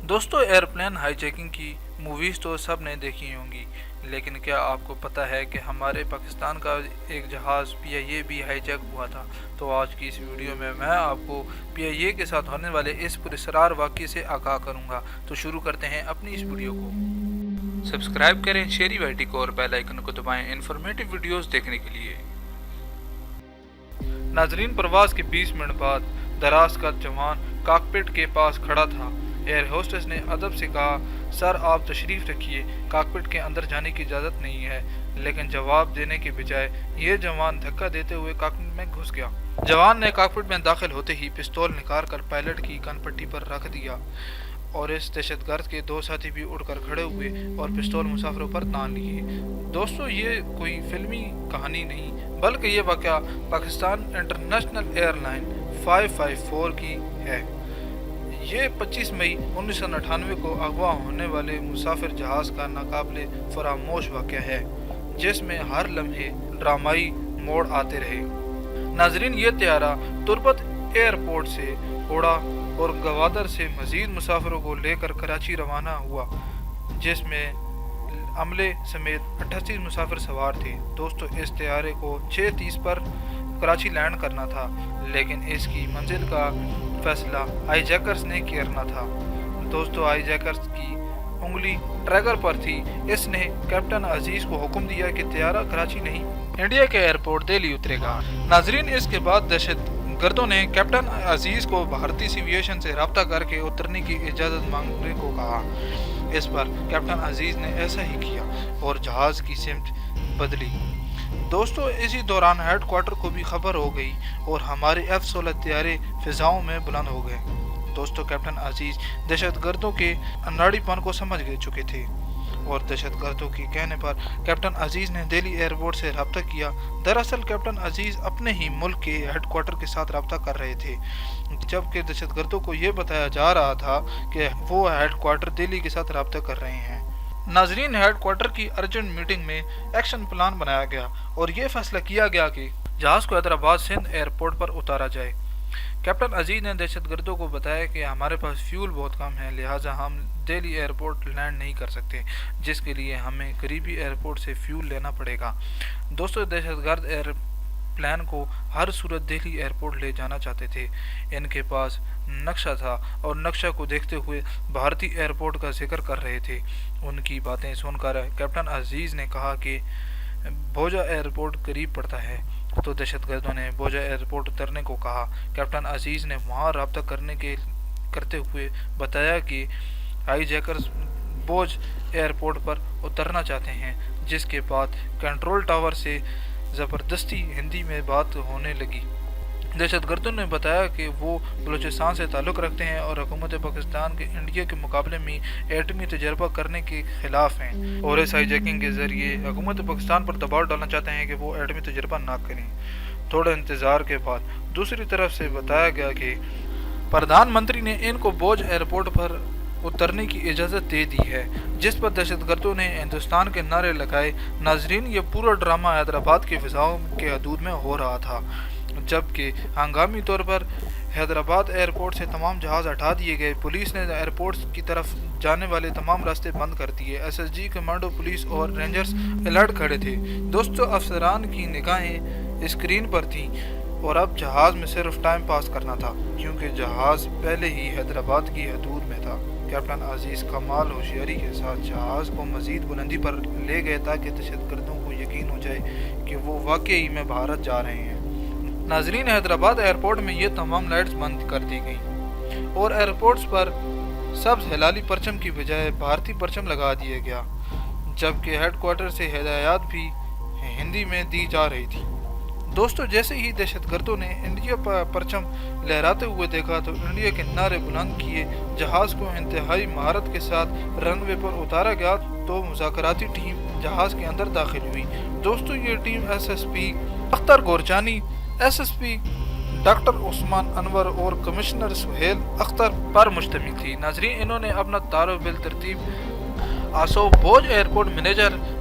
دوستو airplane high jacking کی movies تو سب نے دیکھی ہوں گی، لیکن کیا آپ کو پتہ ہے کہ ہمارے پاکستان کا ایک جہاز پی آئی اے بھی ہائی جیک ہوا تھا؟ تو آج کی اس ویڈیو میں آپ کو پی آئی اے کے ساتھ ہونے والے اس پراسرار واقعے سے آگاہ کروں گا۔ تو شروع کرتے ہیں اپنی اس ویڈیو کو۔ سبسکرائب کریں شیری وائٹی کو اور بیل آئیکن کو دبائیں انفارمیٹو ویڈیوز دیکھنے کے لیے۔ ناظرین، پرواز کے 20 منٹ بعد دراز کا جوان کاکپٹ کے پاس کھڑا تھا۔ ایئر ہوسٹس نے ادب سے کہا، سر آپ تشریف رکھیے، کاکپٹ کے اندر جانے کی اجازت نہیں ہے، لیکن جواب دینے کے بجائے یہ جوان دھکا دیتے ہوئے کاکپٹ میں گھس گیا۔ جوان نے کاکپٹ میں داخل ہوتے ہی پستول نکال کر پائلٹ کی کن پٹی پر رکھ دیا اور اس دہشت گرد کے 2 ساتھی بھی اڑ کر کھڑے ہوئے اور پستول مسافروں پر تان لیے۔ دوستو، یہ کوئی فلمی کہانی نہیں، بلکہ یہ واقعہ پاکستان انٹرنیشنل ایئر لائن 554 کی ہے۔ یہ 25 مئی 1998 کو اغوا ہونے والے مسافر جہاز کا ناقابل فراموش واقعہ ہے، جس میں ہر لمحے ڈرامائی موڑ آتے رہے۔ ناظرین، یہ طیارہ تربت ایئرپورٹ سے اڑا اور گوادر سے مزید مسافروں کو لے کر کراچی روانہ ہوا، جس میں عملے سمیت 88 مسافر سوار تھے۔ دوستو، اس طیارے کو 6:30 پر کراچی لینڈ کرنا تھا، لیکن اس کی منزل کا فیصلہ ہائی جیکرز نے کرنا تھا۔ دوستو، ہائی جیکرز کی انگلی ٹریگر پر تھی۔ اس نے کیپٹن عزیز کو حکم دیا کہ طیارہ کراچی نہیں، انڈیا کے ایئرپورٹ دہلی اترے گا۔ ناظرین، اس کے بعد دہشت گردوں نے کیپٹن عزیز کو بھارتی ایویشن سے رابطہ کر کے اترنے کی اجازت مانگنے کو کہا۔ اس پر کیپٹن عزیز نے ایسا ہی کیا اور جہاز کی سمت بدلی۔ دوستو، اسی دوران ہیڈ کوارٹر کو بھی خبر ہو گئی اور ہمارے F-16 طیارے فضاؤں میں بلند ہو گئے۔ دوستو، کیپٹن عزیز دہشت گردوں کے اناڑی پن کو سمجھ چکے تھے اور دہشت گردوں کے کہنے پر کیپٹن عزیز نے دہلی ایئرپورٹ سے رابطہ کیا۔ دراصل کیپٹن عزیز اپنے ہی ملک کے ہیڈ کوارٹر کے ساتھ رابطہ کر رہے تھے، جبکہ دہشت گردوں کو یہ بتایا جا رہا تھا کہ وہ ہیڈ کوارٹر دہلی کے ساتھ رابطہ کر رہے ہیں۔ ناظرین، ہیڈ کوارٹر کی ارجنٹ میٹنگ میں ایکشن پلان بنایا گیا اور یہ فیصلہ کیا گیا کہ جہاز کو حیدرآباد سندھ ایئرپورٹ پر اتارا جائے۔ کیپٹن عزیز نے دہشت گردوں کو بتایا کہ ہمارے پاس فیول بہت کم ہے، لہٰذا ہم دہلی ایئرپورٹ لینڈ نہیں کر سکتے، جس کے لیے ہمیں قریبی ایئرپورٹ سے فیول لینا پڑے گا۔ دوستو، دہشت گرد ایئر پلان کو ہر صورت دہلی ایئرپورٹ لے جانا چاہتے تھے۔ ان کے پاس نقشہ تھا اور نقشہ کو دیکھتے ہوئے بھارتی ایئرپورٹ کا ذکر کر رہے تھے۔ ان کی باتیں سن کر کیپٹن عزیز نے کہا کہ بھوجا ایئرپورٹ قریب پڑتا ہے، تو دہشت گردوں نے بھوجا ایئرپورٹ اترنے کو کہا۔ کیپٹن عزیز نے وہاں رابطہ کرتے ہوئے بتایا کہ ہائی جیکرز بھوج ایئرپورٹ پر اترنا چاہتے ہیں، جس کے بعد کنٹرول ٹاور سے زبردستی ہندی میں بات ہونے لگی۔ دہشت گردوں نے بتایا کہ وہ بلوچستان سے تعلق رکھتے ہیں اور حکومت پاکستان کے انڈیا کے مقابلے میں ایٹمی تجربہ کرنے کے خلاف ہیں، اور اس ہائی جیکنگ کے ذریعے حکومت پاکستان پر دباؤ ڈالنا چاہتے ہیں کہ وہ ایٹمی تجربہ نہ کریں۔ تھوڑے انتظار کے بعد دوسری طرف سے بتایا گیا کہ پردھان منتری نے ان کو بھوج ایئرپورٹ پر اترنے کی اجازت دے دی ہے، جس پر دہشت گردوں نے ہندوستان کے نعرے لگائے۔ ناظرین، یہ پورا ڈرامہ حیدرآباد کے فضاؤں کے حدود میں ہو رہا تھا، جبکہ ہنگامی طور پر حیدرآباد ایئرپورٹ سے تمام جہاز ہٹا دیے گئے۔ پولیس نے ایئرپورٹ کی طرف جانے والے تمام راستے بند کر دیے۔ S S G, commando police اور رینجرز الرٹ کھڑے تھے۔ دوستو، افسران کی نگاہیں اسکرین پر تھیں اور اب جہاز میں صرف ٹائم پاس کرنا تھا، کیونکہ جہاز پہلے ہی حیدرآباد کی حدود میں تھا۔ کیپٹن عزیز کمال ہوشیاری کے ساتھ جہاز کو مزید بلندی پر لے گئے تاکہ دہشت گردوں کو یقین ہو جائے کہ وہ واقعی میں بھارت جا رہے ہیں۔ ناظرین، حیدرآباد ایئرپورٹ میں یہ تمام لائٹس بند کر دی گئیں اور ایئرپورٹس پر سبز ہلالی پرچم کی بجائے بھارتی پرچم لگا دیا گیا، جبکہ ہیڈ کوارٹر سے ہدایات بھی ہندی میں دی جا رہی تھی۔ دوستو، جیسے ہی دہشت گردوں نے انڈیا پرچم لہراتے ہوئے دیکھا تو انڈیا کے نعرے بلند کیے۔ جہاز کو انتہائی مہارت کے ساتھ رن وے پر اتارا گیا تو مذاکراتی ٹیم جہاز کے اندر داخل ہوئی۔ دوستو، یہ team S S P Akhtar Gorjani, S S P doctor Usman Anwar اور کمشنر سہیل اختر پر مشتمل تھی۔ ناظرین، انہوں نے اپنا تعارف بالترتیب آسو بھوج ایئرپورٹ مینیجر